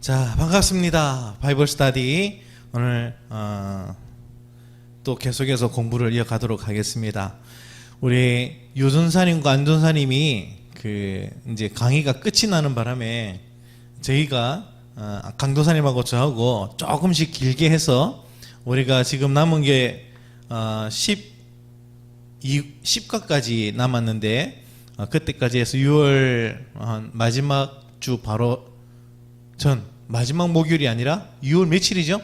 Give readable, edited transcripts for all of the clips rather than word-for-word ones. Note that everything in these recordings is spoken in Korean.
자, 반갑습니다. 바이블 스터디 오늘 또 계속해서 공부를 이어가도록 하겠습니다. 우리 유전사님과 안전사님이 이제 강의가 끝이 나는 바람에 저희가 강도사님하고 저하고 조금씩 길게 해서 우리가 지금 남은 게 10과까지 남았는데 그때까지 해서 6월 마지막 주 바로 전 마지막 목요일이 아니라 6월 며칠이죠?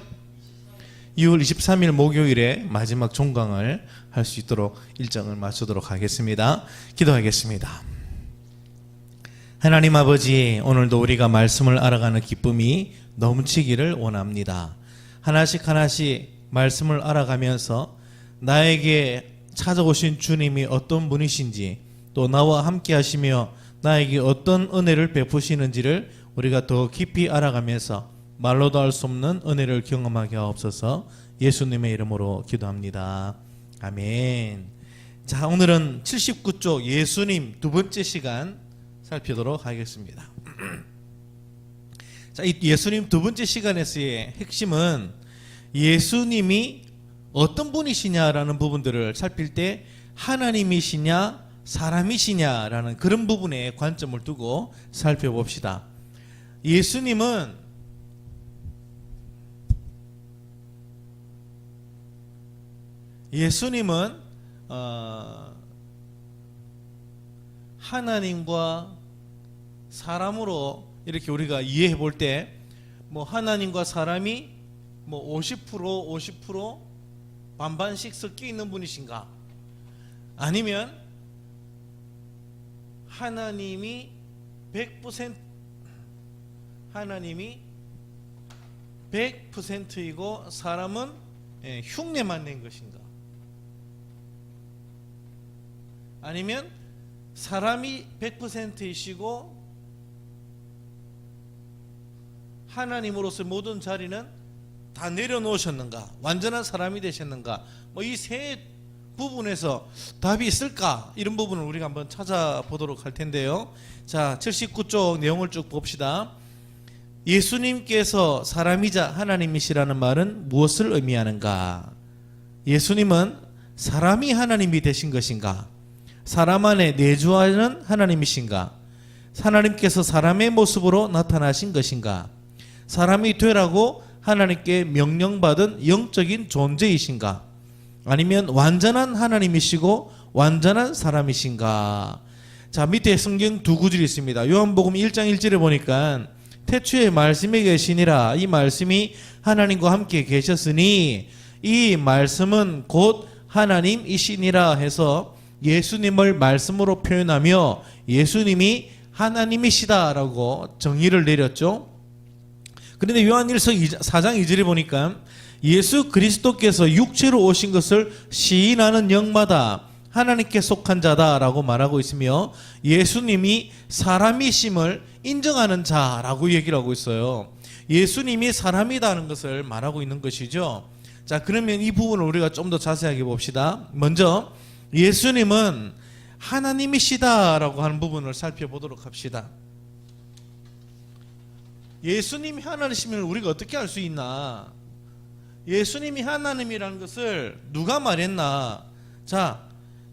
6월 23일 목요일에 마지막 종강을 할 수 있도록 일정을 맞추도록 하겠습니다. 기도하겠습니다. 하나님 아버지, 오늘도 우리가 말씀을 알아가는 기쁨이 넘치기를 원합니다. 하나씩 하나씩 말씀을 알아가면서 나에게 찾아오신 주님이 어떤 분이신지, 또 나와 함께 하시며 나에게 어떤 은혜를 베푸시는지를 우리가 더 깊이 알아가면서 말로도 할 수 없는 은혜를 경험하게 하옵소서. 예수님의 이름으로 기도합니다. 아멘. 자, 오늘은 79쪽 예수님 두 번째 시간 살펴보도록 하겠습니다. 자, 이 예수님 두 번째 시간에서의 핵심은 예수님이 어떤 분이시냐라는 부분들을 살필 때 하나님이시냐 사람이시냐라는 그런 부분에 관점을 두고 살펴봅시다. 예수님은 하나님과 사람으로 이렇게 우리가 이해해 볼 때 뭐 하나님과 사람이 뭐 50% 반반씩 섞여 있는 분이신가? 아니면 하나님이 100%이고 사람은 흉내만 낸 것인가? 아니면 사람이 100%이시고 하나님으로서 모든 자리는 다 내려놓으셨는가? 완전한 사람이 되셨는가? 뭐 이 세 부분에서 답이 있을까? 이런 부분을 우리가 한번 찾아보도록 할 텐데요. 자, 79쪽 내용을 쭉 봅시다. 예수님께서 사람이자 하나님이시라는 말은 무엇을 의미하는가? 예수님은 사람이 하나님이 되신 것인가? 사람 안에 내주하는 하나님이신가? 하나님께서 사람의 모습으로 나타나신 것인가? 사람이 되라고 하나님께 명령받은 영적인 존재이신가? 아니면 완전한 하나님이시고 완전한 사람이신가? 자, 밑에 성경 두 구절이 있습니다. 요한복음 1장 1절에 보니까 태초에 말씀이 계시니라. 이 말씀이 하나님과 함께 계셨으니 이 말씀은 곧 하나님이시니라 해서 예수님을 말씀으로 표현하며 예수님이 하나님이시다라고 정의를 내렸죠. 그런데 요한일서 4장 2절에 보니까 예수 그리스도께서 육체로 오신 것을 시인하는 영마다 하나님께 속한 자다라고 말하고 있으며 예수님이 사람이심을 인정하는 자라고 얘기를 하고 있어요. 예수님이 사람이다는 것을 말하고 있는 것이죠. 자, 그러면 이 부분을 우리가 좀 더 자세하게 봅시다. 먼저 예수님은 하나님이시다라고 하는 부분을 살펴보도록 합시다. 예수님이 하나님이심을 우리가 어떻게 알 수 있나? 예수님이 하나님이라는 것을 누가 말했나? 자,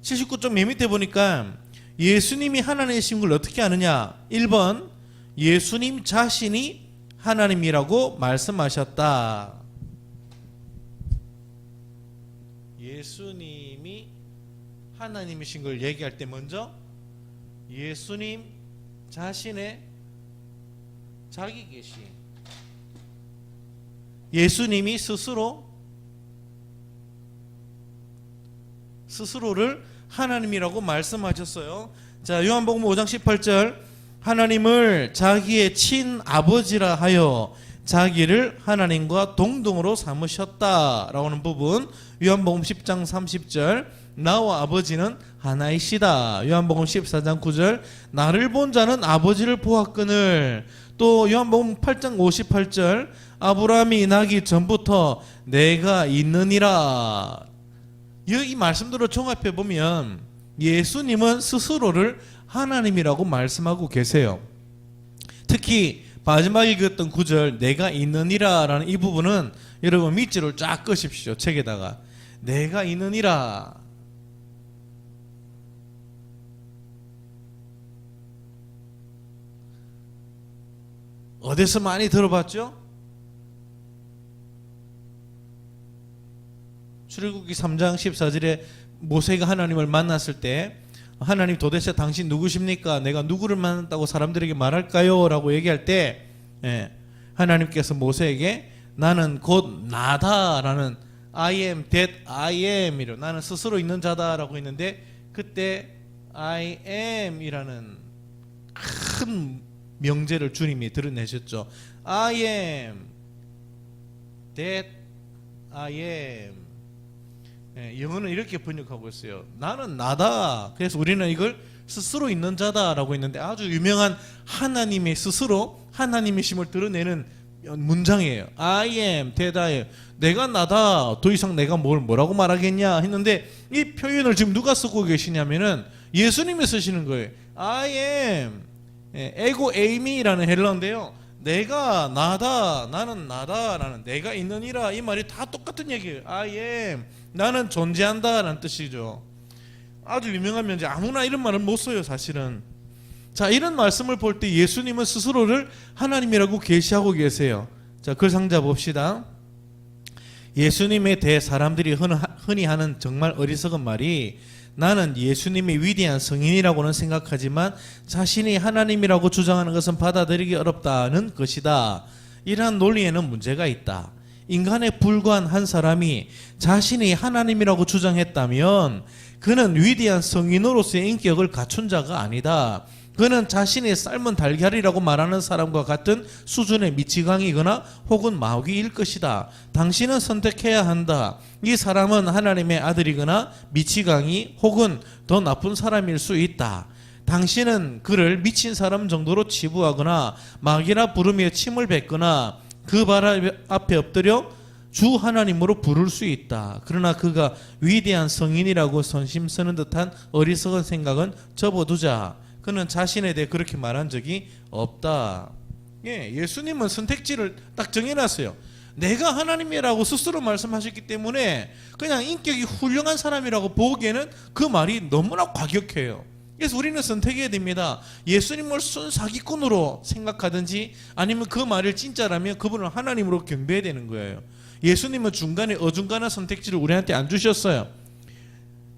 79쪽 맨 밑에 보니까 예수님이 하나님이신 걸 어떻게 아느냐? 1번, 예수님 자신이 하나님이라고 말씀하셨다. 예수님이 하나님이신 걸 얘기할 때 먼저 예수님 자신의 자기 계시, 예수님이 스스로를 하나님이라고 말씀하셨어요. 자, 요한복음 5장 18절 하나님을 자기의 친아버지라 하여 자기를 하나님과 동등으로 삼으셨다라고 하는 부분. 요한복음 10장 30절 나와 아버지는 하나이시다. 요한복음 14장 9절 나를 본 자는 아버지를 보았거늘. 또 요한복음 8장 58절 아브라함이 나기 전부터 내가 있느니라. 이 말씀들을 종합해 보면 예수님은 스스로를 하나님이라고 말씀하고 계세요. 특히 마지막에 읽었던 구절 내가 있느니라 라는 이 부분은 여러분 밑줄을 쫙 끄십시오. 책에다가 내가 있느니라. 어디서 많이 들어봤죠? 출애굽기 3장 14절에 모세가 하나님을 만났을 때 하나님 도대체 당신 누구십니까? 내가 누구를 만났다고 사람들에게 말할까요? 라고 얘기할 때 하나님께서 모세에게 나는 곧 나다 라는 I am that I am 이라 나는 스스로 있는 자다 라고 했는데 그때 I am 이라는 큰 명제를 주님이 드러내셨죠. I am that I am. 영어는 이렇게 번역하고 있어요. 나는 나다. 그래서 우리는 이걸 스스로 있는 자다라고 했는데 아주 유명한 하나님의 스스로 하나님이심을 드러내는 문장이에요. I am that I am. 내가 나다. 더 이상 내가 뭐라고 말하겠냐 했는데 이 표현을 지금 누가 쓰고 계시냐면은 예수님이 쓰시는 거예요. I am 에고 에이미라는 헬라어인데요. 내가 나다, 나는 나다, 라는 내가 있느니라 이 말이 다 똑같은 얘기예요. I am 나는 존재한다 라는 뜻이죠. 아주 유명한 면제 아무나 이런 말을 못 써요 사실은. 자, 이런 말씀을 볼 때 예수님은 스스로를 하나님이라고 계시하고 계세요. 자, 글 상자 봅시다. 예수님에 대해 사람들이 흔히 하는 정말 어리석은 말이 나는 예수님이 위대한 성인이라고는 생각하지만 자신이 하나님이라고 주장하는 것은 받아들이기 어렵다는 것이다. 이러한 논리에는 문제가 있다. 인간에 불과한 한 사람이 자신이 하나님이라고 주장했다면 그는 위대한 성인으로서의 인격을 갖춘 자가 아니다. 그는 자신이 삶은 달걀이라고 말하는 사람과 같은 수준의 미치광이거나 혹은 마귀일 것이다. 당신은 선택해야 한다. 이 사람은 하나님의 아들이거나 미치광이 혹은 더 나쁜 사람일 수 있다. 당신은 그를 미친 사람 정도로 치부하거나 마귀라 부르며 침을 뱉거나 그 발 앞에 엎드려 주 하나님으로 부를 수 있다. 그러나 그가 위대한 성인이라고 선심 쓰는 듯한 어리석은 생각은 접어두자. 그는 자신에 대해 그렇게 말한 적이 없다. 예수님은 선택지를 딱 정해놨어요. 내가 하나님이라고 스스로 말씀하셨기 때문에 그냥 인격이 훌륭한 사람이라고 보기에는 그 말이 너무나 과격해요. 그래서 우리는 선택해야 됩니다. 예수님을 순 사기꾼으로 생각하든지 아니면 그 말을 진짜라면 그분을 하나님으로 경배해야 되는 거예요. 예수님은 중간에 어중간한 선택지를 우리한테 안 주셨어요.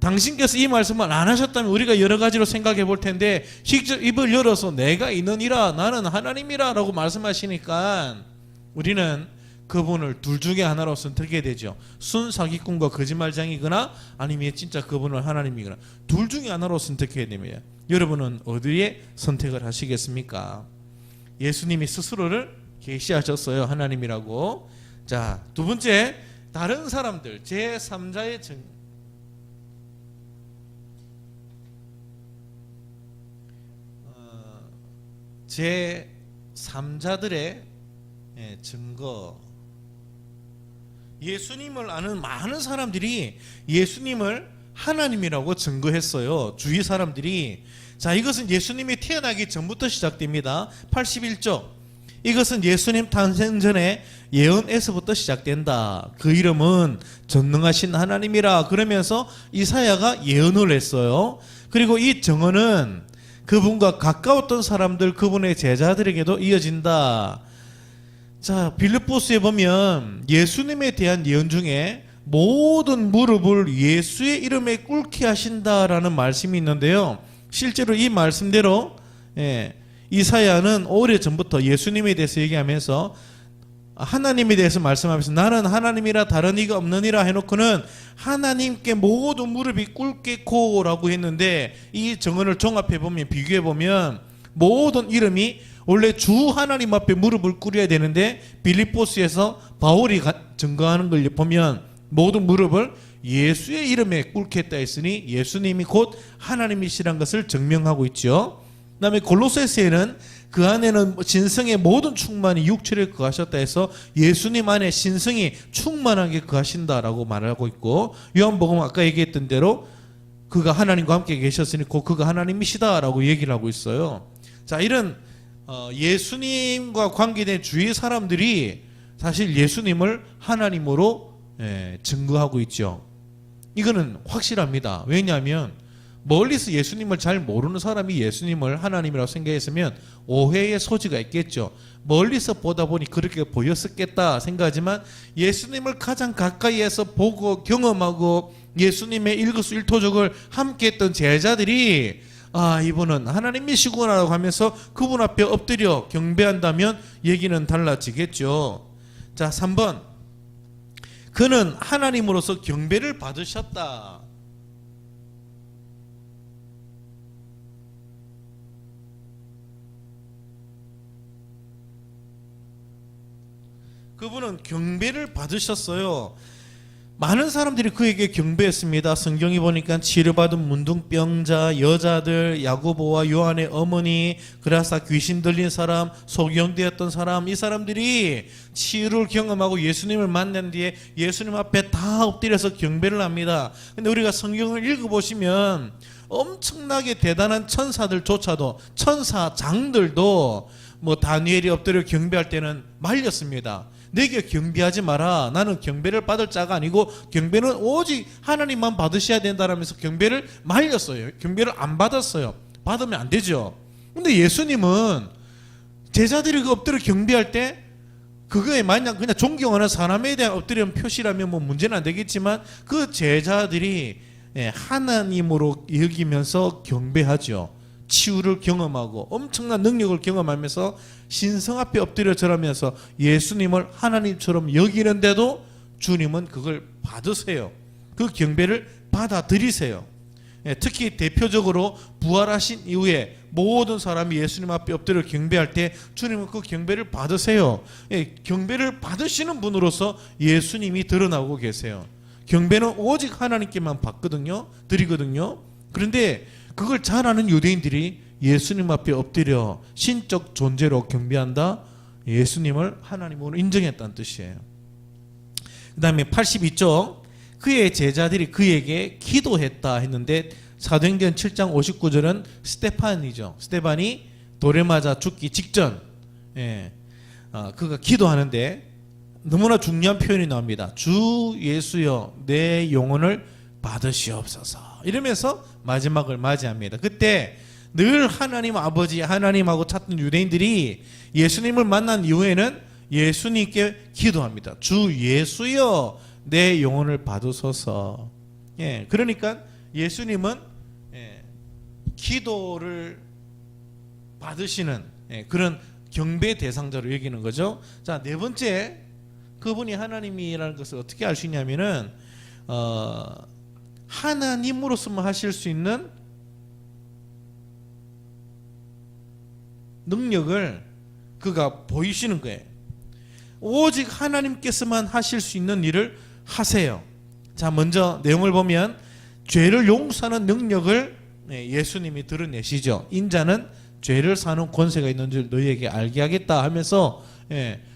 당신께서 이 말씀을 안 하셨다면 우리가 여러 가지로 생각해 볼 텐데 직접 입을 열어서 내가 있느니라 나는 하나님이라 라고 말씀하시니까 우리는 그분을 둘 중에 하나로 선택해야 되죠. 순사기꾼과 거짓말장이거나 아니면 진짜 그분을 하나님이거나 둘 중에 하나로 선택해야 됩니다. 여러분은 어디에 선택을 하시겠습니까? 예수님이 스스로를 계시하셨어요. 하나님이라고. 자, 두 번째, 다른 사람들 제3자의 제3자들의 증거. 예수님을 아는 많은 사람들이 예수님을 하나님이라고 증거했어요. 주위 사람들이. 자, 이것은 예수님이 태어나기 전부터 시작됩니다. 81쪽. 이것은 예수님 탄생 전에 예언에서부터 시작된다. 그 이름은 전능하신 하나님이라 그러면서 이사야가 예언을 했어요. 그리고 이 정언은 그분과 가까웠던 사람들, 그분의 제자들에게도 이어진다. 자, 빌립보스에 보면 예수님에 대한 예언 중에 모든 무릎을 예수의 이름에 꿇게 하신다라는 말씀이 있는데요. 실제로 이 말씀대로 이사야는 오래전부터 예수님에 대해서 얘기하면서 하나님에 대해서 말씀하면서 나는 하나님이라 다른 이가 없느니라 해놓고는 하나님께 모든 무릎이 꿇겠고라고 했는데 이 정언을 종합해보면 비교해보면 모든 이름이 원래 주 하나님 앞에 무릎을 꿇어야 되는데 빌립보스에서 바울이 증거하는 걸 보면 모든 무릎을 예수의 이름에 꿇겠다 했으니 예수님이 곧 하나님이시란 것을 증명하고 있죠. 그 다음에 골로새서에는 그 안에는 신성의 모든 충만이 육체를 거하셨다 해서 예수님 안에 신성이 충만하게 거하신다라고 말하고 있고, 요한복음 아까 얘기했던 대로 그가 하나님과 함께 계셨으니 곧 그가 하나님이시다라고 얘기를 하고 있어요. 자, 이런 예수님과 관계된 주위 사람들이 사실 예수님을 하나님으로 증거하고 있죠. 이거는 확실합니다. 왜냐하면 멀리서 예수님을 잘 모르는 사람이 예수님을 하나님이라고 생각했으면 오해의 소지가 있겠죠. 멀리서 보다 보니 그렇게 보였었겠다 생각하지만 예수님을 가장 가까이에서 보고 경험하고 예수님의 일거수일투족을 함께 했던 제자들이 이분은 하나님이시구나라고 하면서 그분 앞에 엎드려 경배한다면 얘기는 달라지겠죠. 자, 3번. 그는 하나님으로서 경배를 받으셨다. 그분은 경배를 받으셨어요. 많은 사람들이 그에게 경배했습니다. 성경이 보니까 치료받은 문둥병자, 여자들, 야고보와 요한의 어머니, 그라사 귀신 들린 사람, 소경되었던 사람, 이 사람들이 치유를 경험하고 예수님을 만난 뒤에 예수님 앞에 다 엎드려서 경배를 합니다. 근데 우리가 성경을 읽어보시면 엄청나게 대단한 천사들조차도, 천사장들도 다니엘이 엎드려 경배할 때는 말렸습니다. 내게 경배하지 마라. 나는 경배를 받을 자가 아니고 경배는 오직 하나님만 받으셔야 된다라면서 경배를 말렸어요. 경배를 안 받았어요. 받으면 안 되죠. 근데 예수님은 제자들이 엎드려 경배할 때 그거에 만약 그냥 존경하는 사람에 대한 엎드리는 표시라면 문제는 안 되겠지만 그 제자들이 하나님으로 여기면서 경배하죠. 치유를 경험하고 엄청난 능력을 경험하면서 신성 앞에 엎드려 절하면서 예수님을 하나님처럼 여기는데도 주님은 그걸 받으세요. 그 경배를 받아들이세요. 특히 대표적으로 부활하신 이후에 모든 사람이 예수님 앞에 엎드려 경배할 때 주님은 그 경배를 받으세요. 경배를 받으시는 분으로서 예수님이 드러나고 계세요. 경배는 오직 하나님께만 받거든요. 드리거든요. 그런데 그걸 잘 아는 유대인들이 예수님 앞에 엎드려 신적 존재로 경배한다. 예수님을 하나님으로 인정했다는 뜻이에요. 그 다음에 82쪽 그의 제자들이 그에게 기도했다 했는데 사도행전 7장 59절은 스데반이죠. 스데반이 돌에 맞아 죽기 직전 그가 기도하는데 너무나 중요한 표현이 나옵니다. 주 예수여 내 영혼을 받으시옵소서 이러면서 마지막을 맞이합니다. 그때 늘 하나님 아버지 하나님하고 찾던 유대인들이 예수님을 만난 이후에는 예수님께 기도합니다. 주 예수여 내 영혼을 받으소서. 그러니까 예수님은 기도를 받으시는 그런 경배 대상자로 여기는 거죠. 자, 네 번째 그분이 하나님이라는 것을 어떻게 알 수 있냐면은 하나님으로서만 하실 수 있는 능력을 그가 보이시는 거예요. 오직 하나님께서만 하실 수 있는 일을 하세요. 자, 먼저 내용을 보면 죄를 용서하는 능력을 예수님이 드러내시죠. 인자는 죄를 사는 권세가 있는 줄 너희에게 알게 하겠다 하면서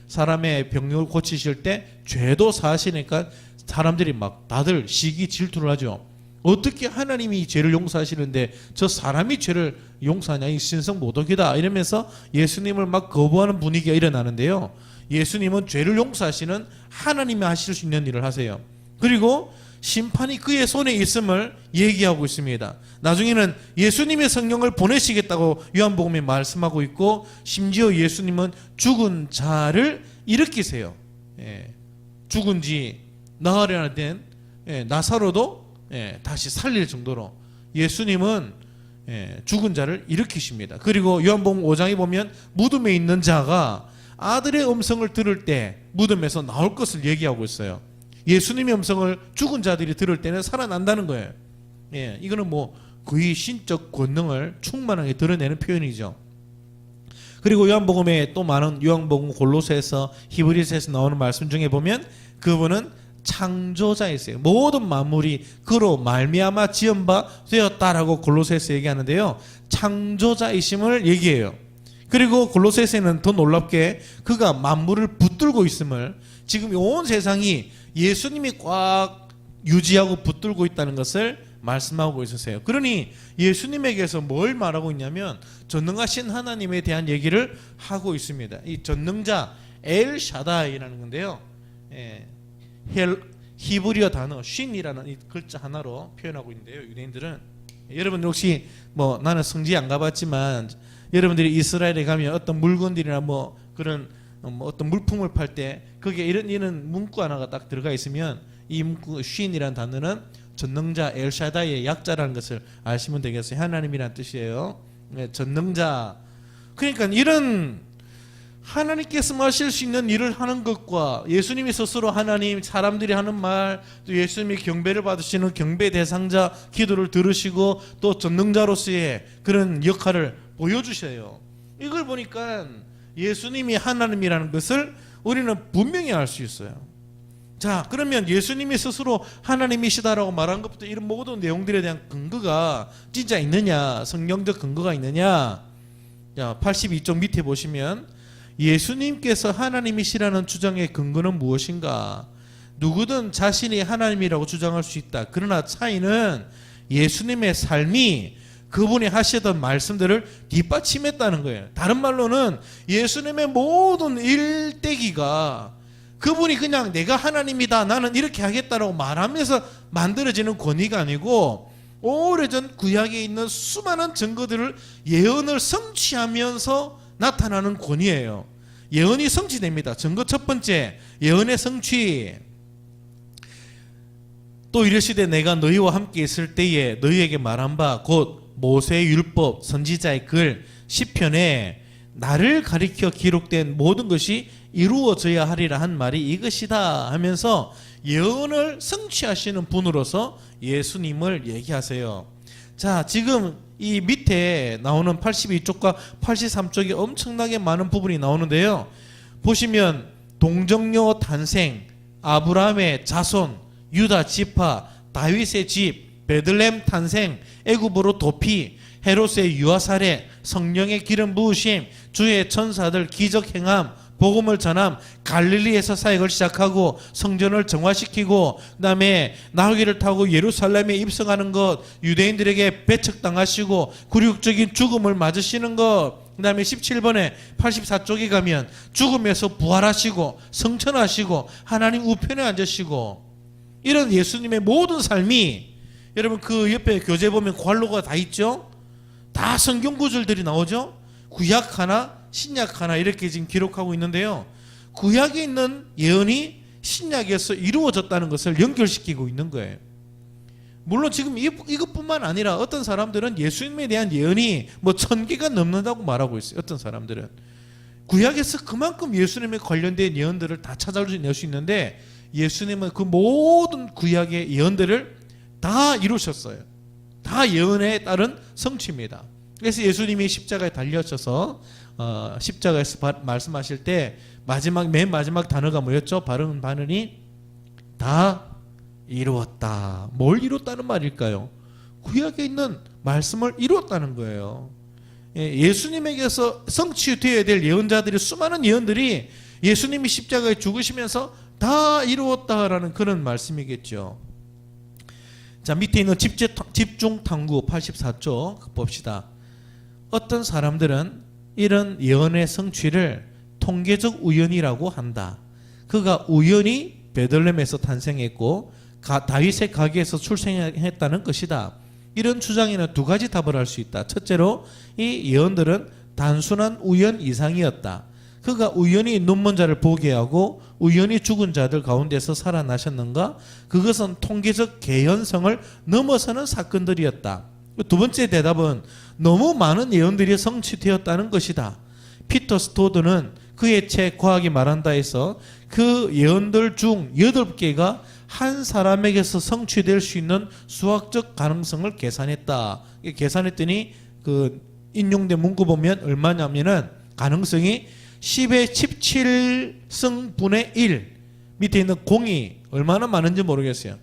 사람의 병력을 고치실 때 죄도 사시니까 사람들이 막 다들 시기 질투를 하죠. 어떻게 하나님이 죄를 용서하시는데 저 사람이 죄를 용서하냐, 이 신성 모독이다 이러면서 예수님을 막 거부하는 분위기가 일어나는데요. 예수님은 죄를 용서하시는 하나님이 하실 수 있는 일을 하세요. 그리고 심판이 그의 손에 있음을 얘기하고 있습니다. 나중에는 예수님의 성령을 보내시겠다고 요한복음에 말씀하고 있고 심지어 예수님은 죽은 자를 일으키세요. 죽은 지 나흘이나 된 나사로도 다시 살릴 정도로 예수님은 죽은 자를 일으키십니다. 그리고 요한복음 5장에 보면 무덤에 있는 자가 아들의 음성을 들을 때 무덤에서 나올 것을 얘기하고 있어요. 예수님의 음성을 죽은 자들이 들을 때는 살아난다는 거예요. 이거는 거의 신적 권능을 충만하게 드러내는 표현이죠. 그리고 요한복음에 또 많은 요한복음 골로새에서 히브리서에서 나오는 말씀 중에 보면 그분은 창조자이세요. 모든 만물이 그로 말미암아 지은 바 되었다라고 골로새에서 얘기하는데요. 창조자이심을 얘기해요. 그리고 골로새에서는 더 놀랍게 그가 만물을 붙들고 있음을, 지금 온 세상이 예수님이 꽉 유지하고 붙들고 있다는 것을 말씀하고 있으세요. 그러니 예수님에게서 뭘 말하고 있냐면 전능하신 하나님에 대한 얘기를 하고 있습니다. 이 전능자 엘 샤다이라는 건데요. 히브리어 단어 쉰이라는 이 글자 하나로 표현하고 있는데요. 유대인들은 여러분들 혹시 뭐 나는 성지 안 가봤지만 여러분들이 이스라엘에 가면 어떤 물건들이나 뭐 그런 뭐 어떤 물품을 팔 때 거기에 이런 문구 하나가 딱 들어가 있으면 이 문구 쉰이라는 단어는 전능자 엘샤다이의 약자라는 것을 아시면 되겠어요. 하나님이란 뜻이에요. 전능자. 그러니까 이런 하나님께서 하실 수 있는 일을 하는 것과 예수님이 스스로 하나님, 사람들이 하는 말, 또 예수님이 경배를 받으시는 경배 대상자 기도를 들으시고 또 전능자로서의 그런 역할을 보여주셔요. 이걸 보니까 예수님이 하나님이라는 것을 우리는 분명히 알 수 있어요. 자, 그러면 예수님이 스스로 하나님이시다라고 말한 것부터 이런 모든 내용들에 대한 근거가 진짜 있느냐, 성경적 근거가 있느냐. 자, 82쪽 밑에 보시면 예수님께서 하나님이시라는 주장의 근거는 무엇인가? 누구든 자신이 하나님이라고 주장할 수 있다. 그러나 차이는 예수님의 삶이 그분이 하시던 말씀들을 뒷받침했다는 거예요. 다른 말로는 예수님의 모든 일대기가 그분이 그냥 내가 하나님이다, 나는 이렇게 하겠다라고 말하면서 만들어지는 권위가 아니고 오래전 구약에 있는 수많은 증거들을 예언을 성취하면서 나타나는 권위예요. 예언이 성취됩니다. 증거 첫 번째, 예언의 성취. 또 이르시되 내가 너희와 함께 있을 때에 너희에게 말한 바 곧 모세의 율법 선지자의 글 시편에 나를 가리켜 기록된 모든 것이 이루어져야 하리라 한 말이 이것이다 하면서 예언을 성취하시는 분으로서 예수님을 얘기하세요. 자, 지금 이 밑에 나오는 82쪽과 83쪽에 엄청나게 많은 부분이 나오는데요. 보시면 동정녀 탄생, 아브라함의 자손, 유다 지파, 다윗의 집, 베들레헴 탄생, 애굽으로 도피, 헤롯의 유아사례, 성령의 기름 부으심, 주의 천사들 기적 행함, 복음을 전함, 갈릴리에서 사역을 시작하고 성전을 정화시키고 그다음에 나귀를 타고 예루살렘에 입성하는 것, 유대인들에게 배척당하시고 굴욕적인 죽음을 맞으시는 것, 그다음에 17번에 84쪽에 가면 죽음에서 부활하시고 성천하시고 하나님 우편에 앉으시고 이런 예수님의 모든 삶이 여러분 그 옆에 교재 보면 관로가 다 있죠? 다 성경 구절들이 나오죠? 구약 하나 신약 하나 이렇게 지금 기록하고 있는데요. 구약에 있는 예언이 신약에서 이루어졌다는 것을 연결시키고 있는 거예요. 물론 지금 이것뿐만 아니라 어떤 사람들은 예수님에 대한 예언이 뭐 1000개가 넘는다고 말하고 있어요. 어떤 사람들은 구약에서 그만큼 예수님에 관련된 예언들을 다 찾아낼 수 있는데 예수님은 그 모든 구약의 예언들을 다 이루셨어요. 다 예언에 따른 성취입니다. 그래서 예수님이 십자가에 달려셔서 십자가에서 말씀하실 때 맨 마지막 단어가 뭐였죠? 발음 반응이 다 이루었다. 뭘 이뤘다는 말일까요? 구약에 있는 말씀을 이루었다는 거예요. 예수님에게서 성취되어야 될 예언자들이 수많은 예언들이 예수님이 십자가에 죽으시면서 다 이루었다라는 그런 말씀이겠죠. 자, 밑에 있는 집중 탐구 84쪽 봅시다. 어떤 사람들은 이런 예언의 성취를 통계적 우연이라고 한다. 그가 우연히 베들레헴에서 탄생했고 다윗의 가게에서 출생했다는 것이다. 이런 주장에는 두 가지 답을 할 수 있다. 첫째로 이 예언들은 단순한 우연 이상이었다. 그가 우연히 눈먼 자를 보게 하고 우연히 죽은 자들 가운데서 살아나셨는가? 그것은 통계적 개연성을 넘어서는 사건들이었다. 두 번째 대답은 너무 많은 예언들이 성취되었다는 것이다. 피터 스토드는 그의 책 과학이 말한다에서 그 예언들 중 8개가 한 사람에게서 성취될 수 있는 수학적 가능성을 계산했다. 계산했더니 그 인용된 문구 보면 얼마냐면은 가능성이 10의 17승분의 1 밑에 있는 공이 얼마나 많은지 모르겠어요.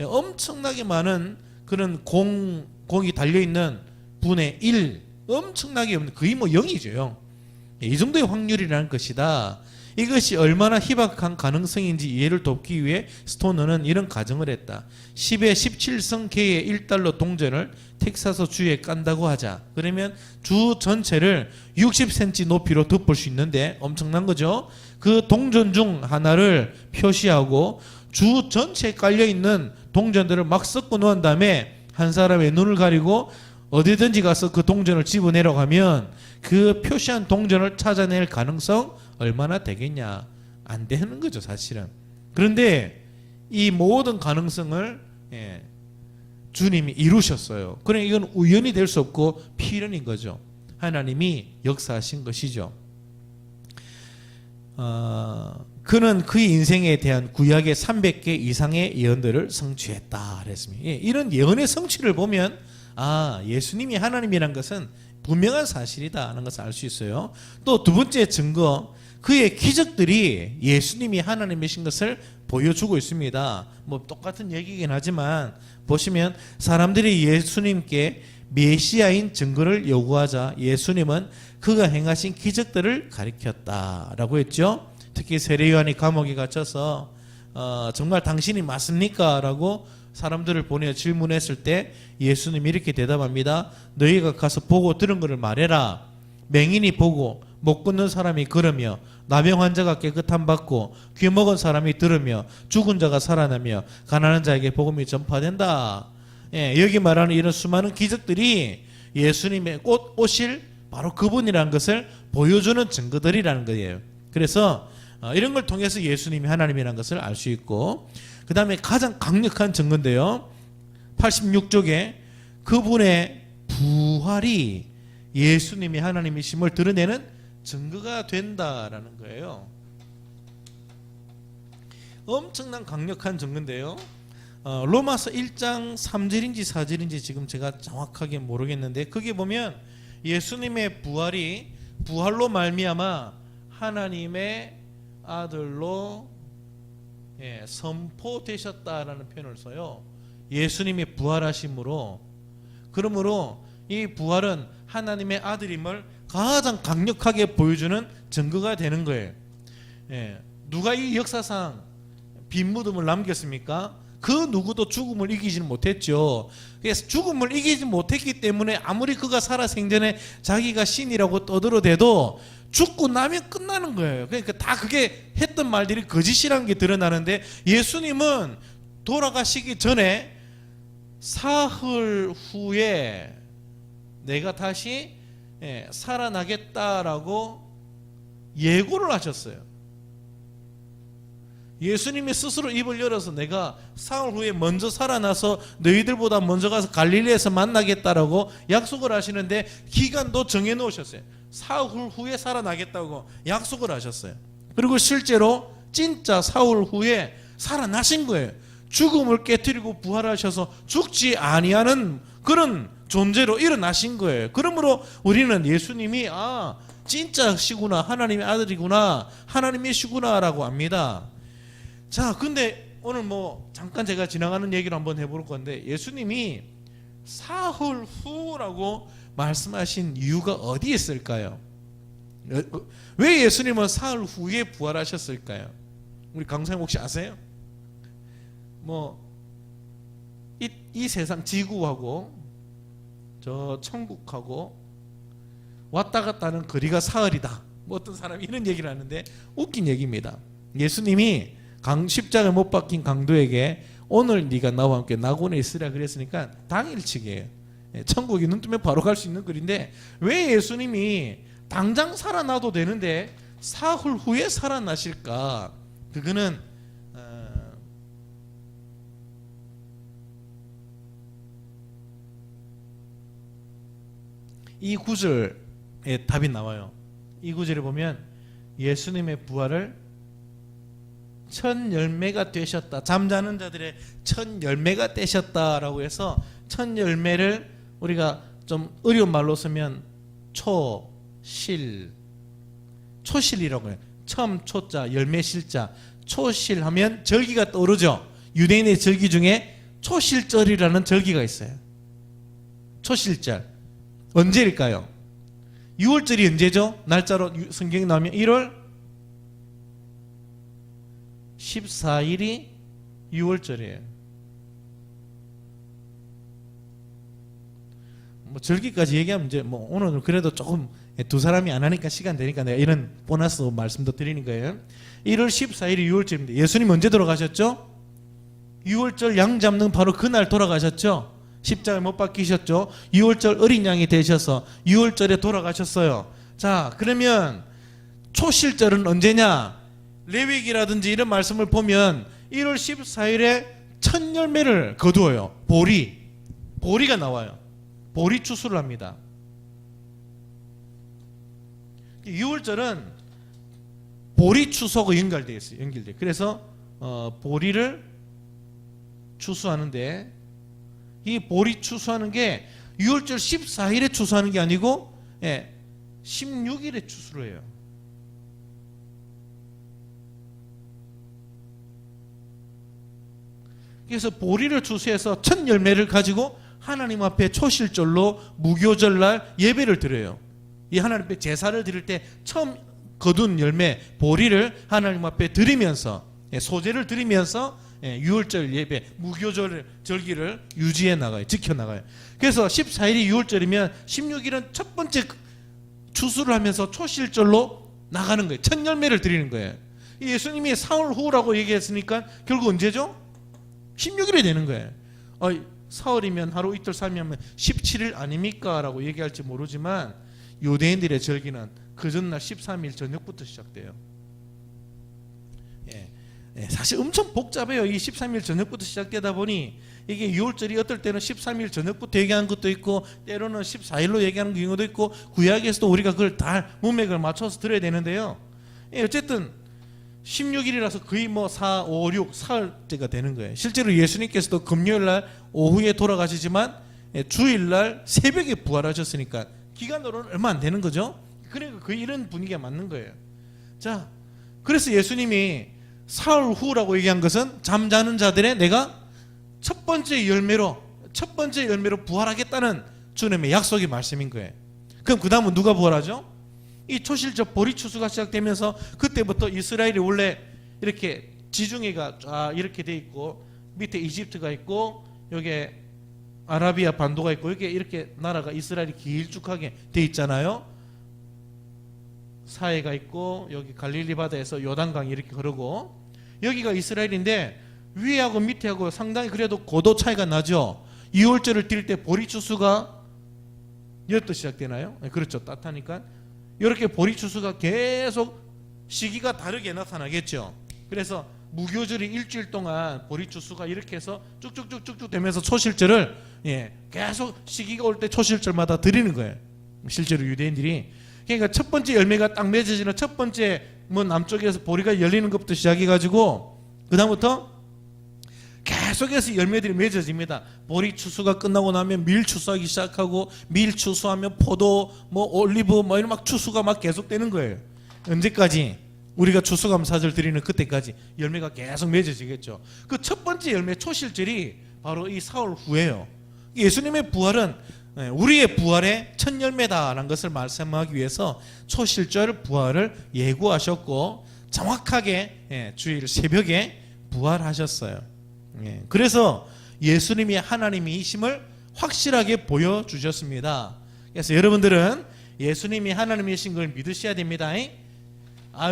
엄청나게 많은 그런 공이 달려있는 분의 1 엄청나게 거의 뭐 0이죠. 이 정도의 확률이라는 것이다. 이것이 얼마나 희박한 가능성인지 이해를 돕기 위해 스토너는 이런 가정을 했다. 10의 17성 개의 1달러 동전을 텍사스 주에 깐다고 하자. 그러면 주 전체를 60cm 높이로 덮을 수 있는데 엄청난 거죠. 그 동전 중 하나를 표시하고 주 전체에 깔려있는 동전들을 막 섞어 놓은 다음에 한 사람의 눈을 가리고 어디든지 가서 그 동전을 집어내려고 하면 그 표시한 동전을 찾아낼 가능성 얼마나 되겠냐? 안 되는 거죠, 사실은. 그런데 이 모든 가능성을 주님이 이루셨어요. 그러니까 이건 우연이 될 수 없고 필연인 거죠. 하나님이 역사하신 것이죠. 그는 그의 인생에 대한 구약의 300개 이상의 예언들을 성취했다 그랬습니다. 이런 예언의 성취를 보면 예수님이 하나님이란 것은 분명한 사실이다 하는 것을 알 수 있어요. 또 두 번째 증거, 그의 기적들이 예수님이 하나님이신 것을 보여주고 있습니다. 뭐 똑같은 얘기긴 하지만 보시면 사람들이 예수님께 메시아인 증거를 요구하자 예수님은 그가 행하신 기적들을 가리켰다라고 했죠. 특히 세례요한이 감옥에 갇혀서 정말 당신이 맞습니까? 라고 사람들을 보내 질문했을 때 예수님이 이렇게 대답합니다. 너희가 가서 보고 들은 것을 말해라. 맹인이 보고 못 걷는 사람이 걸으며 나병 환자가 깨끗함 받고 귀 먹은 사람이 들으며 죽은 자가 살아나며 가난한 자에게 복음이 전파된다. 여기 말하는 이런 수많은 기적들이 예수님의 곧 오실 바로 그분이라는 것을 보여주는 증거들이라는 거예요. 그래서 이런 걸 통해서 예수님이 하나님이라는 것을 알 수 있고, 그 다음에 가장 강력한 증거인데요, 86쪽에 그분의 부활이 예수님이 하나님이심을 드러내는 증거가 된다라는 거예요. 엄청난 강력한 증거인데요, 로마서 1장 3절인지 4절인지 지금 제가 정확하게 모르겠는데 거기에 보면 예수님의 부활로 말미암아 하나님의 아들로 선포되셨다라는 표현을 써요. 예수님이 부활하심으로, 그러므로 이 부활은 하나님의 아들임을 가장 강력하게 보여주는 증거가 되는 거예요. 누가 이 역사상 빈 무덤을 남겼습니까? 그 누구도 죽음을 이기지는 못했죠. 그래서 죽음을 이기지 못했기 때문에 아무리 그가 살아 생전에 자기가 신이라고 떠들어대도 죽고 나면 끝나는 거예요. 그러니까 다 그게 했던 말들이 거짓이라는 게 드러나는데, 예수님은 돌아가시기 전에 사흘 후에 내가 다시 살아나겠다라고 예고를 하셨어요. 예수님이 스스로 입을 열어서 내가 사흘 후에 먼저 살아나서 너희들보다 먼저 가서 갈릴리에서 만나겠다라고 약속을 하시는데 기간도 정해놓으셨어요. 사흘 후에 살아나겠다고 약속을 하셨어요. 그리고 실제로 진짜 사흘 후에 살아나신 거예요. 죽음을 깨뜨리고 부활하셔서 죽지 아니하는 그런 존재로 일어나신 거예요. 그러므로 우리는 예수님이 진짜시구나, 하나님의 아들이구나, 하나님이시구나라고 압니다. 자, 근데 오늘 잠깐 제가 지나가는 얘기를 한번 해볼 건데, 예수님이 사흘 후라고 말씀하신 이유가 어디에 있을까요? 왜 예수님은 사흘 후에 부활하셨을까요? 우리 강사님 혹시 아세요? 이 세상 지구하고 저 천국하고 왔다 갔다 하는 거리가 사흘이다. 어떤 사람이 이런 얘기를 하는데 웃긴 얘기입니다. 예수님이 십자가에 못 박힌 강도에게 오늘 네가 나와 함께 낙원에 있으라 그랬으니까 당일치기예요. 천국에 눈 뜨면 바로 갈 수 있는 거리인데 왜 예수님이 당장 살아나도 되는데 사흘 후에 살아나실까? 그거는 이 구절에 답이 나와요. 이 구절에 보면 예수님의 부활을 천 열매가 되셨다, 잠자는 자들의 천 열매가 되셨다라고 해서 천 열매를 우리가 좀 어려운 말로 쓰면 초실이라고 해요. 처음 초자, 열매 실자, 초실하면 절기가 떠오르죠. 유대인의 절기 중에 초실절이라는 절기가 있어요. 초실절 언제일까요? 6월절이 언제죠? 날짜로 성경에 나오면 1월 14일이 6월절이에요. 뭐 절기까지 얘기하면 이제 뭐 오늘은 그래도 조금 두 사람이 안 하니까 시간 되니까 내가 이런 보너스 말씀도 드리는 거예요. 1월 14일이 6월절입니다. 예수님 언제 돌아가셨죠? 6월절 양 잡는 바로 그날 돌아가셨죠. 십자가에 못 박히셨죠. 6월절 어린 양이 되셔서 6월절에 돌아가셨어요. 자, 그러면 초실절은 언제냐? 레위기라든지 이런 말씀을 보면 1월 14일에 첫 열매를 거두어요. 보리가 나와요. 보리 추수를 합니다. 6월절은 보리 추수하고 연결되어 있어요. 연결돼. 그래서 보리를 추수하는데, 이 보리 추수하는 게 6월절 14일에 추수하는 게 아니고 16일에 추수를 해요. 그래서 보리를 추수해서 첫 열매를 가지고 하나님 앞에 초실절로 무교절날 예배를 드려요. 이 하나님 앞에 제사를 드릴 때 처음 거둔 열매 보리를 하나님 앞에 드리면서, 소제를 드리면서 6월절 예배 무교절 절기를 유지해 나가요. 지켜 나가요. 그래서 14일이 6월절이면 16일은 첫 번째 추수를 하면서 초실절로 나가는 거예요. 첫 열매를 드리는 거예요. 예수님이 사흘 후라고 얘기했으니까 결국 언제죠? 16일이 되는 거예요. 사흘이면 하루 이틀 살면 17일 아닙니까? 라고 얘기할지 모르지만 유대인들의 절기는 그 전날 13일 저녁부터 시작돼요. 사실 엄청 복잡해요. 이 13일 저녁부터 시작되다 보니 이게 6월절이 어떨 때는 13일 저녁부터 얘기하는 것도 있고 때로는 14일로 얘기하는 경우도 있고 구약에서도 우리가 그걸 다 문맥을 맞춰서 들어야 되는데요. 어쨌든 16일이라서 거의 4, 5, 6 사흘째가 되는 거예요. 실제로 예수님께서도 금요일날 오후에 돌아가시지만 주일날 새벽에 부활하셨으니까 기간으로는 얼마 안 되는 거죠. 그러니까 거의 이런 분위기가 맞는 거예요. 자, 그래서 예수님이 사흘 후라고 얘기한 것은 잠자는 자들의 내가 첫 번째 열매로 부활하겠다는 주님의 약속의 말씀인 거예요. 그럼 그 다음은 누가 부활하죠? 이 초실절 보리 추수가 시작되면서 그때부터 이스라엘이 원래 이렇게 지중해가 쫙 이렇게 돼 있고 밑에 이집트가 있고 여기 아라비아 반도가 있고 여기 이렇게 나라가 이스라엘이 길쭉하게 돼 있잖아요. 사해가 있고 여기 갈릴리 바다에서 요단강이 이렇게 흐르고 여기가 이스라엘인데 위하고 밑에하고 상당히 그래도 고도 차이가 나죠. 2월절을 뛸 때 보리 추수가 여기부터 시작되나요? 그렇죠. 따뜻하니까 이렇게 보리 추수가 계속 시기가 다르게 나타나겠죠. 그래서 무교절이 일주일 동안 보리 추수가 이렇게 해서 쭉쭉쭉쭉 되면서 초실절을 계속 시기가 올 때 초실절마다 드리는 거예요. 실제로 유대인들이. 그러니까 첫 번째 열매가 딱 맺어지는 첫 번째 남쪽에서 보리가 열리는 것부터 시작해가지고 그 다음부터 계속해서 열매들이 맺어집니다. 보리 추수가 끝나고 나면 밀 추수하기 시작하고 밀 추수하면 포도, 올리브 이런 막 추수가 막 계속되는 거예요. 언제까지? 우리가 추수감사절 드리는 그때까지 열매가 계속 맺어지겠죠. 그 첫 번째 열매 초실절이 바로 이 사흘 후예요. 예수님의 부활은 우리의 부활의 첫 열매다라는 것을 말씀하기 위해서 초실절 부활을 예고하셨고 정확하게 주일 새벽에 부활하셨어요. 그래서 예수님이 하나님이심을 확실하게 보여주셨습니다. 그래서 여러분들은 예수님이 하나님이신 걸 믿으셔야 됩니다.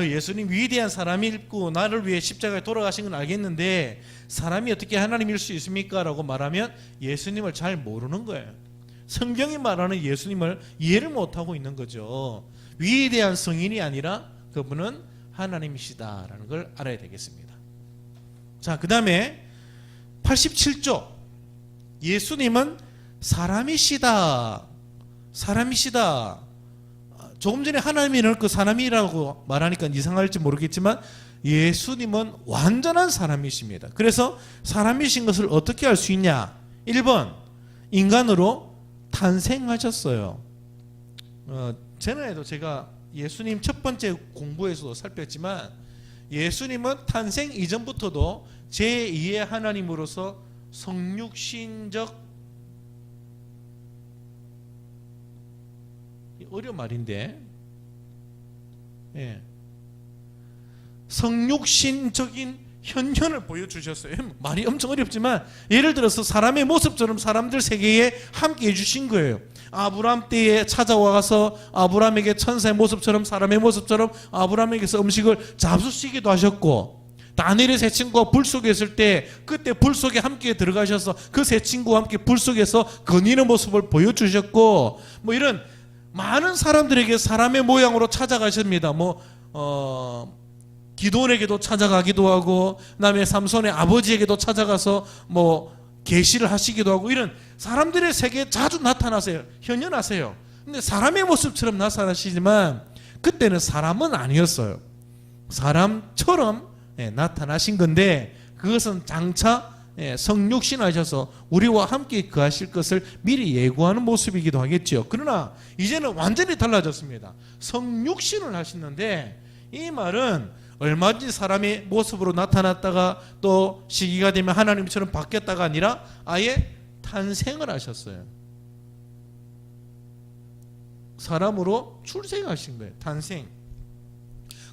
예수님 위대한 사람이고 나를 위해 십자가에 돌아가신 건 알겠는데 사람이 어떻게 하나님일 수 있습니까? 라고 말하면 예수님을 잘 모르는 거예요. 성경이 말하는 예수님을 이해를 못하고 있는 거죠. 위대한 성인이 아니라 그분은 하나님이시다라는 걸 알아야 되겠습니다. 자, 그 다음에 87조 예수님은 사람이시다. 조금 전에 하나님이 그 사람이라고 말하니까 이상할지 모르겠지만 예수님은 완전한 사람이십니다. 그래서 사람이신 것을 어떻게 알 수 있냐? 1번 인간으로 탄생하셨어요. 전에도 제가 예수님 첫 번째 공부에서도 살폈지만 예수님은 탄생 이전부터도 제2의 하나님으로서 성육신적 어려운 말인데 성육신적인 현현을 보여주셨어요. 말이 엄청 어렵지만 예를 들어서 사람의 모습처럼 사람들 세계에 함께 해주신 거예요. 아브라함 때에 찾아와서 아브라함에게 천사의 모습처럼 사람의 모습처럼 아브라함에게서 음식을 잡수시기도 하셨고, 다니엘의 세 친구가 불 속에 있을 때 그때 불 속에 함께 들어가셔서 그 세 친구와 함께 불 속에서 거니는 모습을 보여주셨고, 뭐 이런 많은 사람들에게 사람의 모양으로 찾아가십니다. 기도원에게도 찾아가기도 하고, 그다음에 삼손의 아버지에게도 찾아가서 계시를 하시기도 하고, 이런 사람들의 세계에 자주 나타나세요. 현현하세요. 근데 사람의 모습처럼 나타나시지만 그때는 사람은 아니었어요. 사람처럼 나타나신 건데, 그것은 장차 성육신 하셔서 우리와 함께 거하실 것을 미리 예고하는 모습이기도 하겠죠. 그러나 이제는 완전히 달라졌습니다. 성육신을 하시는데, 이 말은 얼마든지 사람의 모습으로 나타났다가 또 시기가 되면 하나님처럼 바뀌었다가 아니라 아예 탄생을 하셨어요. 사람으로 출생하신 거예요. 탄생.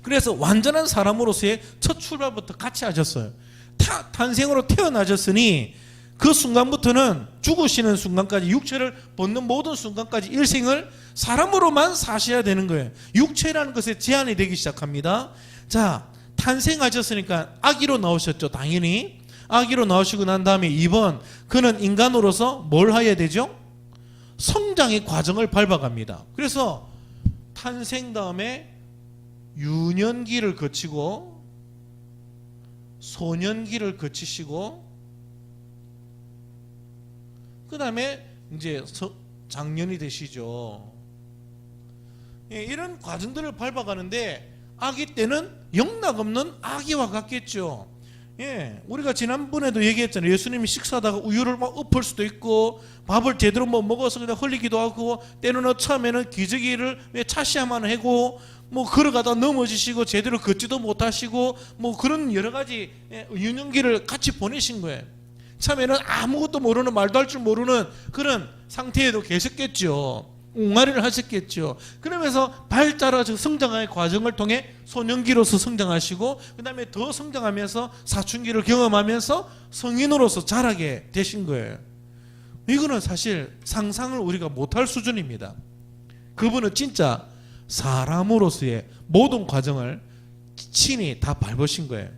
그래서 완전한 사람으로서의 첫 출발부터 같이 하셨어요. 탄생으로 태어나셨으니 그 순간부터는 죽으시는 순간까지, 육체를 벗는 모든 순간까지 일생을 사람으로만 사셔야 되는 거예요. 육체라는 것에 제한이 되기 시작합니다. 자, 탄생하셨으니까 아기로 나오셨죠. 당연히 아기로 나오시고 난 다음에 2번, 그는 인간으로서 뭘 해야 되죠? 성장의 과정을 밟아갑니다. 그래서 탄생 다음에 유년기를 거치고 소년기를 거치시고, 그 다음에 이제 장년이 되시죠. 이런 과정들을 밟아가는데 아기 때는 영락없는 아기와 같겠죠. 우리가 지난번에도 얘기했잖아요. 예수님이 식사하다가 우유를 막 엎을 수도 있고, 밥을 제대로 먹어서 그냥 흘리기도 하고, 때로는 처음에는 기저귀를 차시야만 하고, 걸어가다 넘어지시고 제대로 걷지도 못하시고, 그런 여러 가지 유년기를 같이 보내신 거예요. 처음에는 아무것도 모르는, 말도 할 줄 모르는 그런 상태에도 계셨겠죠. 옹알이를 하셨겠죠. 그러면서 발자라서 성장의 과정을 통해 소년기로서 성장하시고, 그 다음에 더 성장하면서 사춘기를 경험하면서 성인으로서 자라게 되신 거예요. 이거는 사실 상상을 우리가 못할 수준입니다. 그분은 진짜 사람으로서의 모든 과정을 친히 다 밟으신 거예요.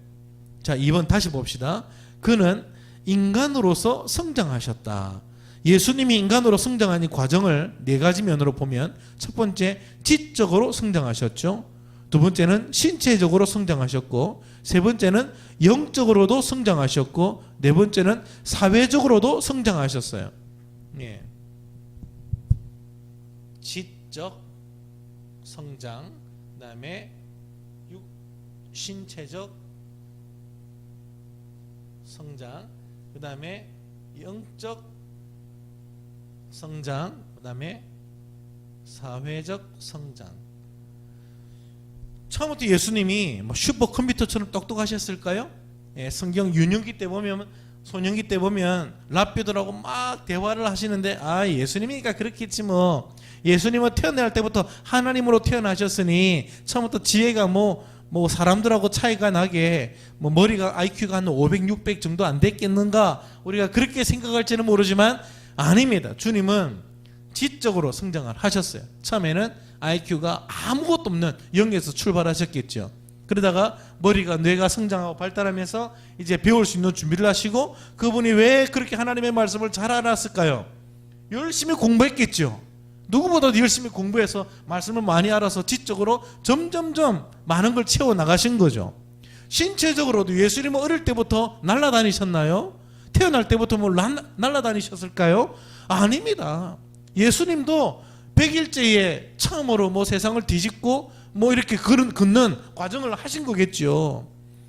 자, 2번 다시 봅시다. 그는 인간으로서 성장하셨다. 예수님이 인간으로 성장한 이 과정을 4가지 면으로 보면, 첫 번째 지적으로 성장하셨죠. 두 번째는 신체적으로 성장하셨고, 세 번째는 영적으로도 성장하셨고, 네 번째는 사회적으로도 성장하셨어요. 지적 성장, 그 다음에 신체적 성장, 그 다음에 영적 성장, 그 다음에 사회적 성장. 처음부터 예수님이 슈퍼컴퓨터처럼 똑똑하셨을까요? 성경 유년기 때 보면, 소년기 때 보면 랍비들하고 막 대화를 하시는데, 예수님이니까 그렇겠지 뭐. 예수님은 태어날 때부터 하나님으로 태어나셨으니 처음부터 지혜가 사람들하고 차이가 나게 머리가 IQ가 한 500, 600 정도 안 됐겠는가, 우리가 그렇게 생각할지는 모르지만 아닙니다. 주님은 지적으로 성장을 하셨어요. 처음에는 IQ가 아무것도 없는 0에서 출발하셨겠죠. 그러다가 머리가, 뇌가 성장하고 발달하면서 이제 배울 수 있는 준비를 하시고, 그분이 왜 그렇게 하나님의 말씀을 잘 알았을까요? 열심히 공부했겠죠. 누구보다도 열심히 공부해서 말씀을 많이 알아서 지적으로 점점점 많은 걸 채워나가신 거죠. 신체적으로도 예수님은 어릴 때부터 날아다니셨나요? 태어날 때부터 날아다니셨을까요? 아닙니다. 예수님도 100일째에 처음으로 세상을 뒤집고 이렇게 걷는 과정을 하신 거겠죠.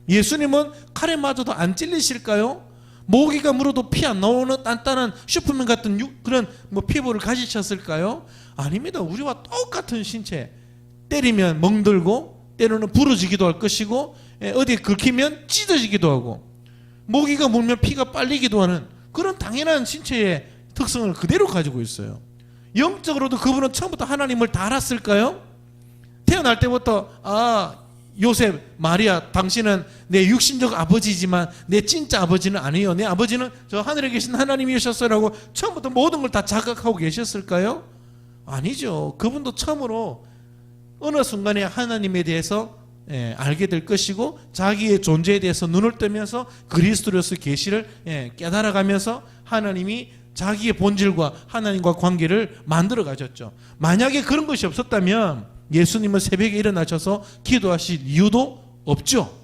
예수님은 칼에 맞아도 안 찔리실까요? 모기가 물어도 피 안 나오는 단단한 슈퍼맨 같은 그런 피부를 가지셨을까요? 아닙니다. 우리와 똑같은 신체, 때리면 멍들고 때로는 부러지기도 할 것이고, 어디에 긁히면 찢어지기도 하고, 모기가 물면 피가 빨리기도 하는 그런 당연한 신체의 특성을 그대로 가지고 있어요. 영적으로도 그분은 처음부터 하나님을 다 알았을까요? 태어날 때부터 요셉, 마리아, 당신은 내 육신적 아버지지만 내 진짜 아버지는 아니에요. 내 아버지는 저 하늘에 계신 하나님이셨어라고 처음부터 모든 걸 다 자각하고 계셨을까요? 아니죠. 그분도 처음으로 어느 순간에 하나님에 대해서 알게 될 것이고 자기의 존재에 대해서 눈을 뜨면서 그리스도로서 계시를 깨달아가면서 하나님이 자기의 본질과 하나님과 관계를 만들어 가졌죠. 만약에 그런 것이 없었다면 예수님은 새벽에 일어나셔서 기도하실 이유도 없죠.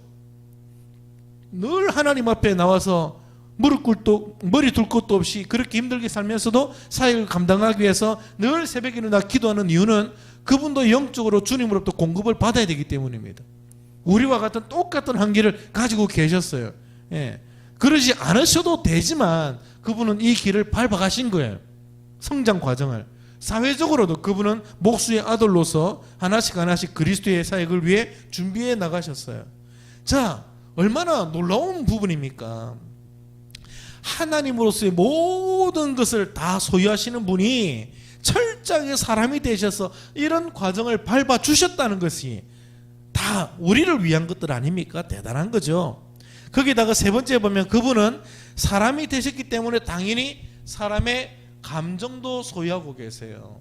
늘 하나님 앞에 나와서 머리 둘 것도 없이 그렇게 힘들게 살면서도 사역을 감당하기 위해서 늘 새벽에 일어나 기도하는 이유는 그분도 영적으로 주님으로부터 공급을 받아야 되기 때문입니다. 우리와 같은 똑같은 한계를 가지고 계셨어요. 그러지 않으셔도 되지만 그분은 이 길을 밟아가신 거예요. 성장 과정을. 사회적으로도 그분은 목수의 아들로서 하나씩 그리스도의 사역을 위해 준비해 나가셨어요. 자, 얼마나 놀라운 부분입니까? 하나님으로서의 모든 것을 다 소유하시는 분이 철저하게 사람이 되셔서 이런 과정을 밟아 주셨다는 것이 다 우리를 위한 것들 아닙니까? 대단한 거죠. 거기다가 세 번째 보면 그분은 사람이 되셨기 때문에 당연히 사람의 감정도 소유하고 계세요.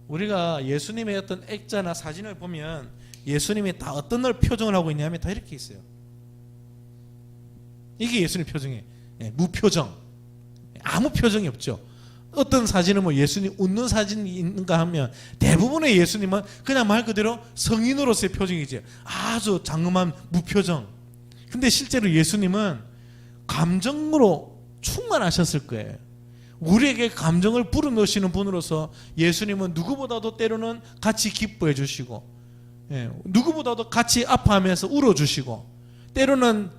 우리가 예수님의 어떤 액자나 사진을 보면 예수님이 다 어떤 걸 표정을 하고 있냐면 다 이렇게 있어요. 이게 예수님 표정이에요. 무표정. 아무 표정이 없죠. 어떤 사진은 뭐 예수님 웃는 사진이 있는가 하면 대부분의 예수님은 그냥 말 그대로 성인으로서의 표정이죠. 아주 장엄한 무표정. 근데 실제로 예수님은 감정으로 충만하셨을 거예요. 우리에게 감정을 불어넣으시는 분으로서 예수님은 누구보다도 때로는 같이 기뻐해 주시고 누구보다도 같이 아파하면서 울어주시고 때로는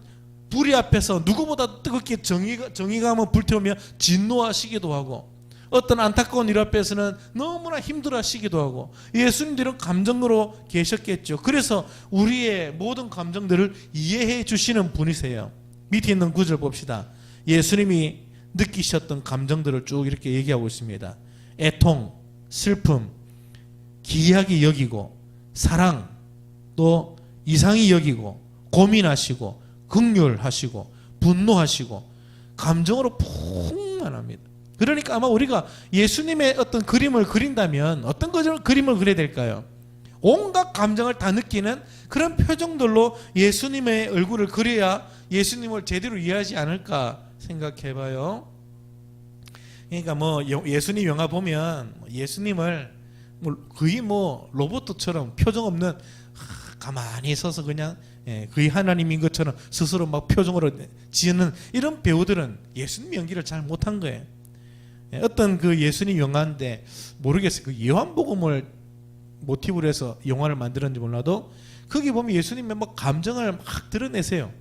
불의 앞에서 누구보다 뜨겁게 정의감을 불태우며 진노하시기도 하고 어떤 안타까운 일 앞에서는 너무나 힘들어하시기도 하고 예수님들은 감정으로 계셨겠죠. 그래서 우리의 모든 감정들을 이해해 주시는 분이세요. 밑에 있는 구절 봅시다. 예수님이 느끼셨던 감정들을 쭉 이렇게 얘기하고 있습니다. 애통, 슬픔, 기이하게 여기고 사랑, 또 이상히 여기고 고민하시고 긍휼하시고 분노하시고 감정으로 풍만합니다. 그러니까 아마 우리가 예수님의 어떤 그림을 그린다면 어떤 그림을 그려야 될까요? 온갖 감정을 다 느끼는 그런 표정들로 예수님의 얼굴을 그려야 예수님을 제대로 이해하지 않을까 생각해봐요. 그러니까 뭐 예수님 영화 보면 예수님을 거의 뭐 로봇처럼 표정 없는 가만히 서서 그냥 거의 하나님인 것처럼 스스로 막 표정으로 지는 이런 배우들은 예수님 연기를 잘 못한 거예요. 어떤 그 예수님 영화인데 모르겠어요. 그 요한복음을 모티브로 해서 영화를 만들었는지 몰라도 거기 보면 예수님의 막 감정을 막 드러내세요.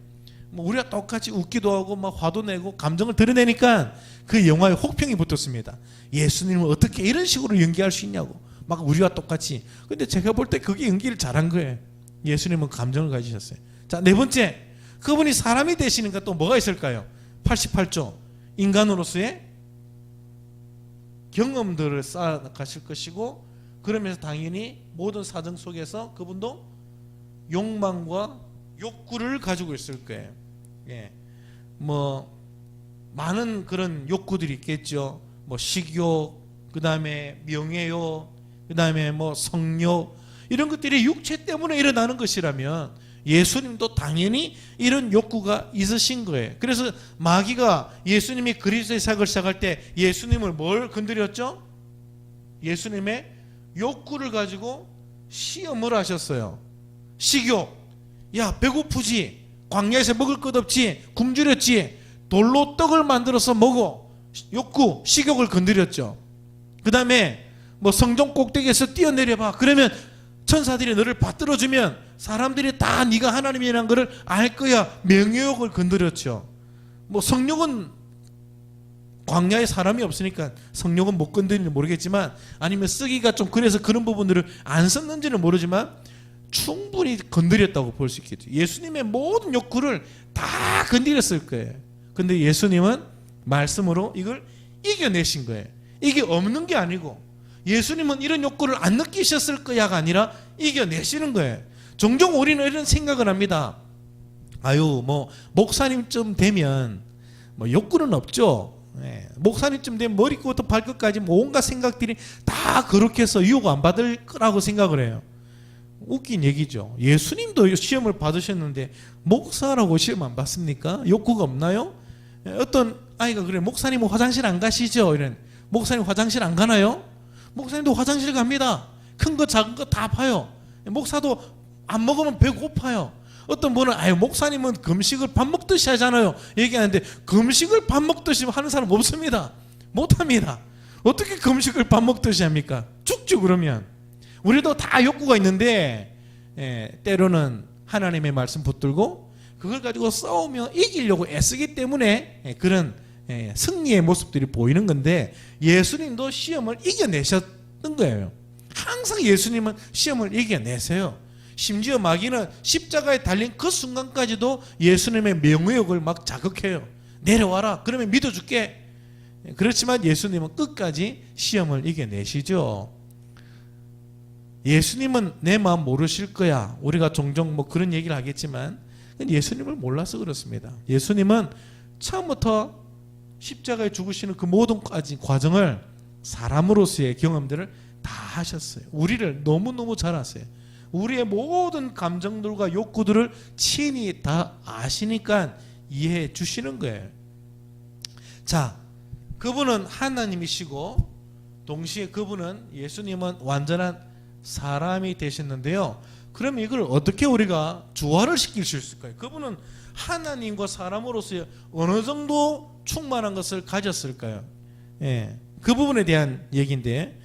뭐 우리가 똑같이 웃기도 하고 막 화도 내고 감정을 드러내니까 그 영화에 혹평이 붙었습니다. 예수님은 어떻게 이런 식으로 연기할 수 있냐고. 막 우리와 똑같이. 근데 제가 볼 때 그게 연기를 잘한 거예요. 예수님은 감정을 가지셨어요. 자, 네 번째. 그분이 사람이 되시니까 또 뭐가 있을까요? 88조. 인간으로서의 경험들을 쌓아가실 것이고 그러면서 당연히 모든 사정 속에서 그분도 욕망과 욕구를 가지고 있을 거예요. 뭐 많은 그런 욕구들이 있겠죠. 뭐 식욕, 그 다음에 명예욕, 그 다음에 뭐 성욕 이런 것들이 육체 때문에 일어나는 것이라면 예수님도 당연히 이런 욕구가 있으신 거예요. 그래서 마귀가 예수님이 그리스도의 사역을 시작할 때 예수님을 뭘 건드렸죠? 예수님의 욕구를 가지고 시험을 하셨어요. 식욕. 야, 배고프지? 광야에서 먹을 것 없지? 굶주렸지? 돌로 떡을 만들어서 먹어. 욕구, 식욕을 건드렸죠. 그 다음에 뭐 성전 꼭대기에서 뛰어내려봐. 그러면 천사들이 너를 받들어주면 사람들이 다 네가 하나님이라는 것을 알 거야. 명예욕을 건드렸죠. 뭐 성욕은 광야에 사람이 없으니까 성욕은 못 건드리는지 모르겠지만 아니면 쓰기가 좀 그래서 그런 부분들을 안 썼는지는 모르지만 충분히 건드렸다고 볼 수 있겠죠. 예수님의 모든 욕구를 다 건드렸을 거예요. 근데 예수님은 말씀으로 이걸 이겨내신 거예요. 이게 없는 게 아니고 예수님은 이런 욕구를 안 느끼셨을 거야가 아니라 이겨내시는 거예요. 종종 우리는 이런 생각을 합니다. 아유, 뭐 목사님쯤 되면 뭐 욕구는 없죠. 목사님쯤 되면 머리부터 발끝까지 온갖 생각들이 다 그렇게 해서 유혹 안 받을 거라고 생각을 해요. 웃긴 얘기죠. 예수님도 시험을 받으셨는데 목사라고 시험 안 받습니까? 욕구가 없나요? 어떤 아이가 그래, 목사님 화장실 안 가시죠? 이런, 목사님 화장실 안 가나요? 목사님도 화장실 갑니다. 큰 거 작은 거 다 봐요. 목사도 안 먹으면 배고파요. 어떤 분은 아유, 목사님은 금식을 밥 먹듯이 하잖아요 얘기하는데, 금식을 밥 먹듯이 하는 사람 없습니다. 못합니다. 어떻게 금식을 밥 먹듯이 합니까? 죽죠. 그러면 우리도 다 욕구가 있는데 때로는 하나님의 말씀 붙들고 그걸 가지고 싸우며 이기려고 애쓰기 때문에 그런 승리의 모습들이 보이는 건데, 예수님도 시험을 이겨내셨던 거예요. 항상 예수님은 시험을 이겨내세요. 심지어 마귀는 십자가에 달린 그 순간까지도 예수님의 명예욕을 막 자극해요. 내려와라, 그러면 믿어줄게. 그렇지만 예수님은 끝까지 시험을 이겨내시죠. 예수님은 내 마음 모르실 거야. 우리가 종종 뭐 그런 얘기를 하겠지만 예수님을 몰라서 그렇습니다. 예수님은 처음부터 십자가에 죽으시는 그 모든 과정을 사람으로서의 경험들을 다 하셨어요. 우리를 너무너무 잘 아세요. 우리의 모든 감정들과 욕구들을 친히 다 아시니까 이해해 주시는 거예요. 자, 그분은 하나님이시고 동시에 그분은, 예수님은 완전한 사람이 되셨는데요. 그럼 이걸 어떻게 우리가 조화를 시킬 수 있을까요? 그분은 하나님과 사람으로서 어느 정도 충만한 것을 가졌을까요? 그 부분에 대한 얘기인데,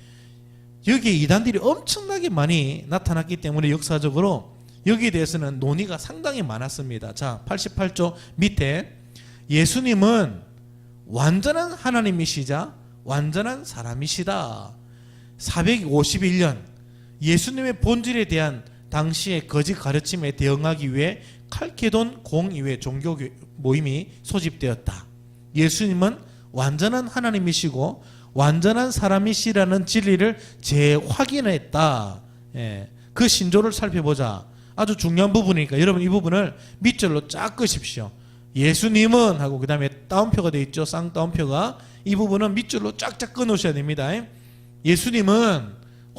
여기에 이단들이 엄청나게 많이 나타났기 때문에 역사적으로 여기에 대해서는 논의가 상당히 많았습니다. 자, 88조 밑에 예수님은 완전한 하나님이시자 완전한 사람이시다. 451년 예수님의 본질에 대한 당시의 거짓 가르침에 대응하기 위해 칼케돈 공의회 종교 모임이 소집되었다. 예수님은 완전한 하나님이시고 완전한 사람이시라는 진리를 재확인했다. 그 신조를 살펴보자. 아주 중요한 부분이니까 여러분 이 부분을 밑줄로 쫙 끄십시오. 예수님은 하고 그 다음에 따옴표가 되어 있죠. 쌍따옴표가. 이 부분은 밑줄로 쫙쫙 끊으셔야 됩니다. 예수님은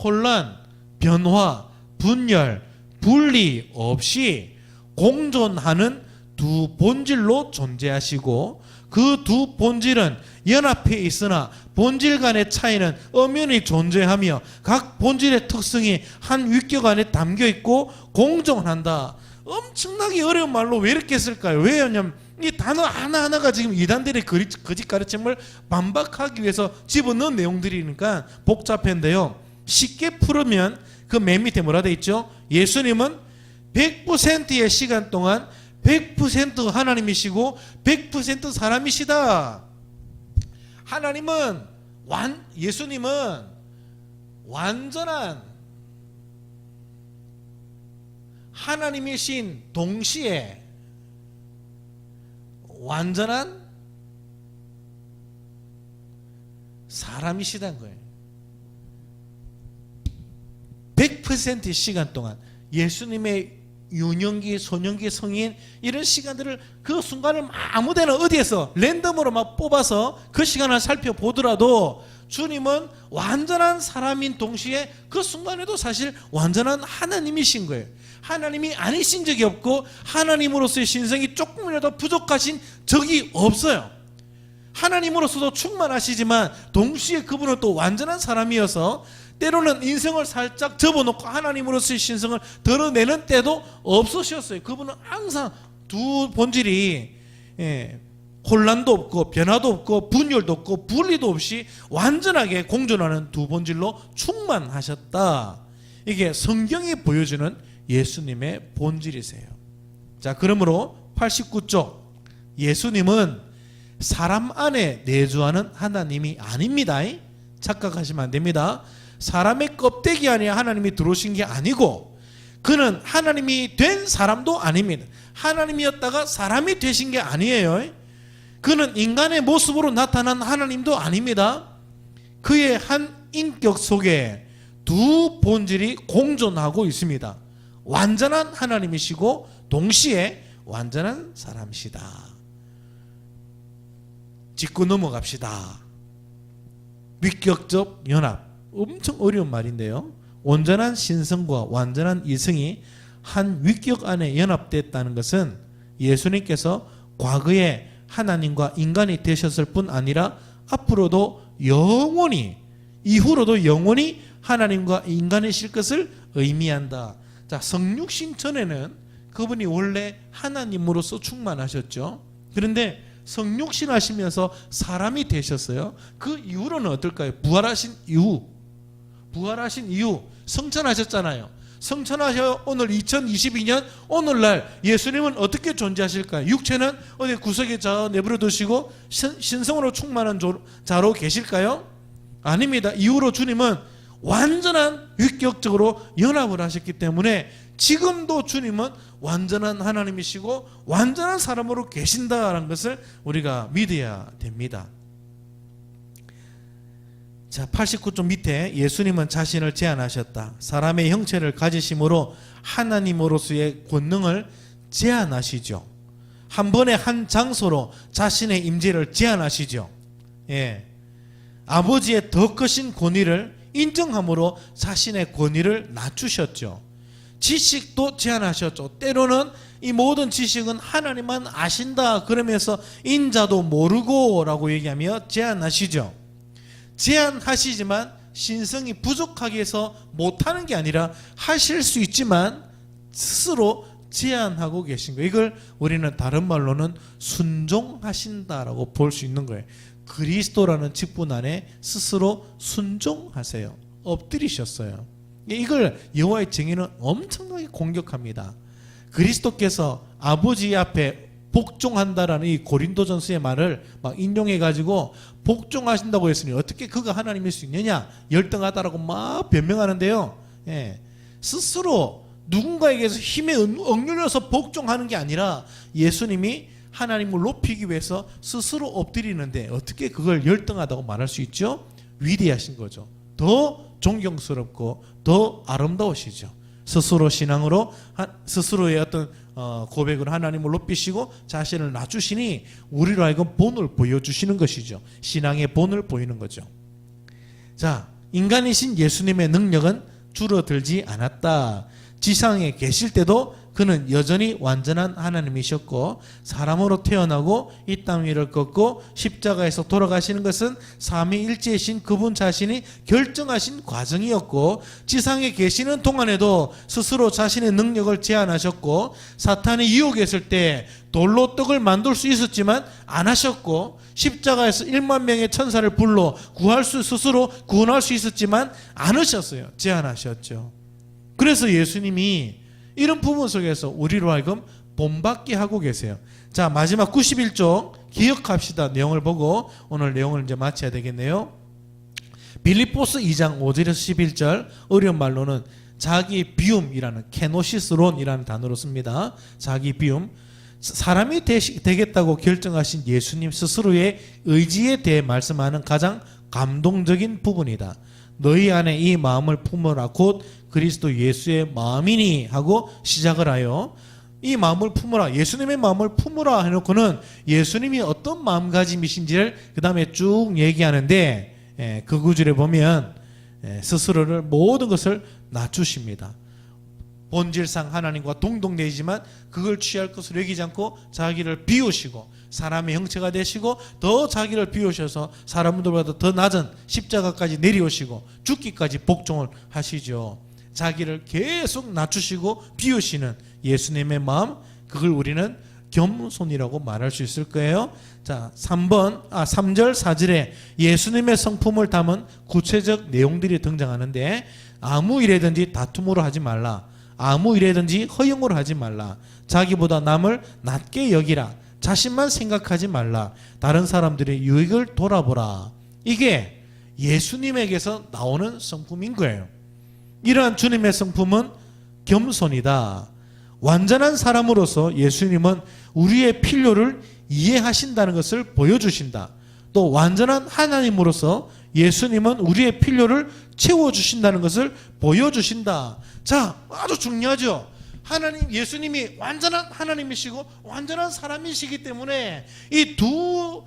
혼란, 변화, 분열, 분리 없이 공존하는 두 본질로 존재하시고, 그 두 본질은 연합해 있으나 본질 간의 차이는 엄연히 존재하며 각 본질의 특성이 한 위격 안에 담겨 있고 공존한다. 엄청나게 어려운 말로 왜 이렇게 했을까요? 왜냐면 이 단어 하나하나가 지금 이단들의 거짓 가르침을 반박하기 위해서 집어넣은 내용들이니까 복잡한데요. 쉽게 풀으면 그 맨 밑에 뭐라 돼 있죠? 예수님은 100%의 시간 동안 100% 하나님이시고 100% 사람이시다. 예수님은 완전한 하나님이신 동시에 완전한 사람이시다는 거예요. 100%의 시간 동안 예수님의 유년기, 소년기, 성인 이런 시간들을, 그 순간을 아무데나 어디에서 랜덤으로 막 뽑아서 그 시간을 살펴보더라도 주님은 완전한 사람인 동시에 그 순간에도 사실 완전한 하나님이신 거예요. 하나님이 아니신 적이 없고 하나님으로서의 신성이 조금이라도 부족하신 적이 없어요. 하나님으로서도 충만하시지만 동시에 그분은 또 완전한 사람이어서 때로는 인생을 살짝 접어놓고 하나님으로서의 신성을 드러내는 때도 없으셨어요. 그분은 항상 두 본질이 혼란도 없고 변화도 없고 분열도 없고 분리도 없이 완전하게 공존하는 두 본질로 충만하셨다. 이게 성경이 보여주는 예수님의 본질이세요. 자, 그러므로 89쪽 예수님은 사람 안에 내주하는 하나님이 아닙니다. 착각하시면 안 됩니다. 사람의 껍데기 안에 하나님이 들어오신 게 아니고, 그는 하나님이 된 사람도 아닙니다. 하나님이었다가 사람이 되신 게 아니에요. 그는 인간의 모습으로 나타난 하나님도 아닙니다. 그의 한 인격 속에 두 본질이 공존하고 있습니다. 완전한 하나님이시고 동시에 완전한 사람이시다. 짚고 넘어갑시다. 위격적 연합. 엄청 어려운 말인데요. 온전한 신성과 완전한 이성이 한 위격 안에 연합됐다는 것은 예수님께서 과거에 하나님과 인간이 되셨을 뿐 아니라 앞으로도 영원히, 이후로도 영원히 하나님과 인간이실 것을 의미한다. 자, 성육신 전에는 그분이 원래 하나님으로서 충만하셨죠. 그런데 성육신 하시면서 사람이 되셨어요. 그 이후로는 어떨까요? 부활하신 이후 성천하셨잖아요. 성천하셔 오늘 2022년 오늘날 예수님은 어떻게 존재하실까요? 육체는 어디 구석에 내버려 두시고 신성으로 충만한 자로 계실까요? 아닙니다. 이후로 주님은 완전한 위격적으로 연합을 하셨기 때문에 지금도 주님은 완전한 하나님이시고 완전한 사람으로 계신다라는 것을 우리가 믿어야 됩니다. 자, 89쪽 밑에 예수님은 자신을 제한하셨다. 사람의 형체를 가지심으로 하나님으로서의 권능을 제한하시죠. 한 번에 한 장소로 자신의 임재를 제한하시죠. 예. 아버지의 더 크신 권위를 인정함으로 자신의 권위를 낮추셨죠. 지식도 제한하셨죠. 때로는 이 모든 지식은 하나님만 아신다 그러면서 인자도 모르고 라고 얘기하며 제한하시죠. 제한하시지만 신성이 부족하게 해서 못하는 게 아니라 하실 수 있지만 스스로 제한하고 계신 거예요. 이걸 우리는 다른 말로는 순종하신다라고 볼 수 있는 거예요. 그리스도라는 직분 안에 스스로 순종하세요. 엎드리셨어요. 이걸 여호와의 증인은 엄청나게 공격합니다. 그리스도께서 아버지 앞에 복종한다라는 이 고린도전서의 말을 막 인용해가지고 복종하신다고 했으니 어떻게 그가 하나님일 수 있느냐, 열등하다라고 막 변명하는데요. 예. 스스로 누군가에게서 힘에 억눌려서 복종하는 게 아니라 예수님이 하나님을 높이기 위해서 스스로 엎드리는데 어떻게 그걸 열등하다고 말할 수 있죠? 위대하신 거죠. 더 존경스럽고 더 아름다우시죠. 스스로 신앙으로 스스로의 어떤 고백으로 하나님을 높이시고 자신을 낮추시니 우리로 하여금 본을 보여주시는 것이죠. 신앙의 본을 보이는 거죠. 자, 인간이신 예수님의 능력은 줄어들지 않았다. 지상에 계실 때도 그는 여전히 완전한 하나님이셨고 사람으로 태어나고 이 땅 위를 걷고 십자가에서 돌아가시는 것은 삼위일체이신 그분 자신이 결정하신 과정이었고 지상에 계시는 동안에도 스스로 자신의 능력을 제한하셨고 사탄이 유혹했을 때 돌로 떡을 만들 수 있었지만 안 하셨고 십자가에서 1만 명의 천사를 불러 스스로 구원할 수 있었지만 안 하셨어요. 제한하셨죠. 그래서 예수님이 이런 부분 속에서 우리로 하여금 본받게 하고 계세요. 자, 마지막 91쪽 기억합시다. 내용을 보고 오늘 내용을 이제 마쳐야 되겠네요. 빌립보스 2장 5절에서 11절 어려운 말로는 자기 비움이라는 케노시스론이라는 단어로 씁니다. 자기 비움. 사람이 되겠다고 결정하신 예수님 스스로의 의지에 대해 말씀하는 가장 감동적인 부분이다. 너희 안에 이 마음을 품어라 곧 그리스도 예수의 마음이니 하고 시작을 하여 이 마음을 품어라, 예수님의 마음을 품어라 해놓고는 예수님이 어떤 마음가짐이신지를 그 다음에 쭉 얘기하는데 그 구절에 보면 스스로를 모든 것을 낮추십니다. 본질상 하나님과 동등되지만 그걸 취할 것으로 여기지 않고 자기를 비우시고 사람의 형체가 되시고 더 자기를 비우셔서 사람들보다 더 낮은 십자가까지 내려오시고 죽기까지 복종을 하시죠. 자기를 계속 낮추시고 비우시는 예수님의 마음, 그걸 우리는 겸손이라고 말할 수 있을 거예요. 자, 3절 4절에 예수님의 성품을 담은 구체적 내용들이 등장하는데 아무 일에든지 다툼으로 하지 말라. 아무 일에든지 허용으로 하지 말라. 자기보다 남을 낮게 여기라. 자신만 생각하지 말라. 다른 사람들의 유익을 돌아보라. 이게 예수님에게서 나오는 성품인 거예요. 이러한 주님의 성품은 겸손이다. 완전한 사람으로서 예수님은 우리의 필요를 이해하신다는 것을 보여주신다. 또 완전한 하나님으로서 예수님은 우리의 필요를 채워주신다는 것을 보여주신다. 자, 아주 중요하죠. 하나님, 예수님이 완전한 하나님이시고 완전한 사람이시기 때문에 이 두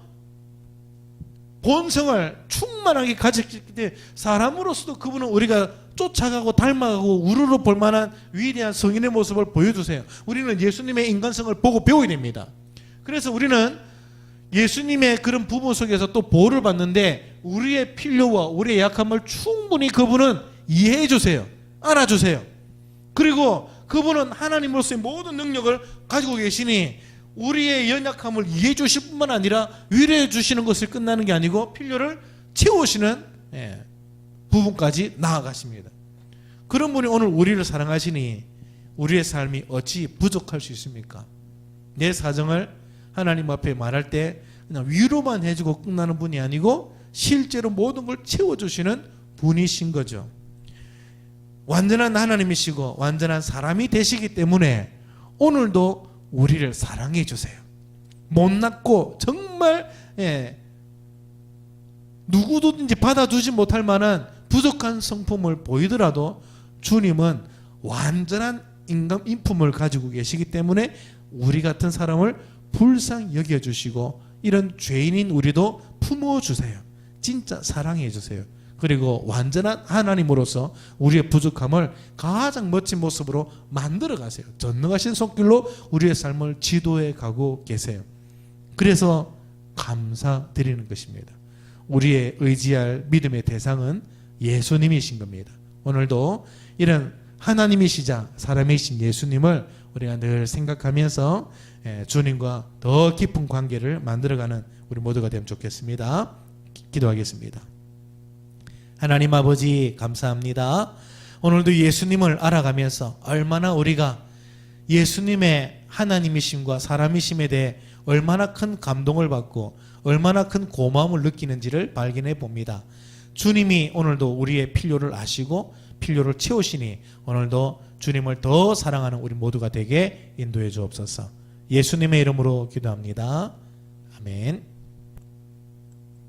본성을 충만하게 가졌기 때문에 사람으로서도 그분은 우리가 쫓아가고 닮아가고 우러러 볼 만한 위대한 성인의 모습을 보여주세요. 우리는 예수님의 인간성을 보고 배워야 됩니다. 그래서 우리는 예수님의 그런 부분 속에서 또 보호를 받는데 우리의 필요와 우리의 약함을 충분히 그분은 이해해 주세요. 알아주세요. 그리고 그분은 하나님으로서의 모든 능력을 가지고 계시니 우리의 연약함을 이해해 주실 뿐만 아니라 위로해 주시는 것을 끝나는 게 아니고 필요를 채우시는 부분까지 나아가십니다. 그런 분이 오늘 우리를 사랑하시니 우리의 삶이 어찌 부족할 수 있습니까? 내 사정을 하나님 앞에 말할 때 그냥 위로만 해주고 끝나는 분이 아니고 실제로 모든 걸 채워주시는 분이신 거죠. 완전한 하나님이시고 완전한 사람이 되시기 때문에 오늘도 우리를 사랑해 주세요. 못났고 정말 누구든지 받아주지 못할 만한 부족한 성품을 보이더라도 주님은 완전한 인품을 가지고 계시기 때문에 우리 같은 사람을 불쌍히 여겨주시고 이런 죄인인 우리도 품어주세요. 진짜 사랑해 주세요. 그리고 완전한 하나님으로서 우리의 부족함을 가장 멋진 모습으로 만들어 가세요. 전능하신 손길로 우리의 삶을 지도해 가고 계세요. 그래서 감사드리는 것입니다. 우리의 의지할 믿음의 대상은 예수님이신 겁니다. 오늘도 이런 하나님이시자 사람이신 예수님을 우리가 늘 생각하면서 주님과 더 깊은 관계를 만들어가는 우리 모두가 되면 좋겠습니다. 기도하겠습니다. 하나님 아버지 감사합니다. 오늘도 예수님을 알아가면서 얼마나 우리가 예수님의 하나님이심과 사람이심에 대해 얼마나 큰 감동을 받고 얼마나 큰 고마움을 느끼는지를 발견해 봅니다. 주님이 오늘도 우리의 필요를 아시고 필요를 채우시니 오늘도 주님을 더 사랑하는 우리 모두가 되게 인도해 주옵소서. 예수님의 이름으로 기도합니다. 아멘.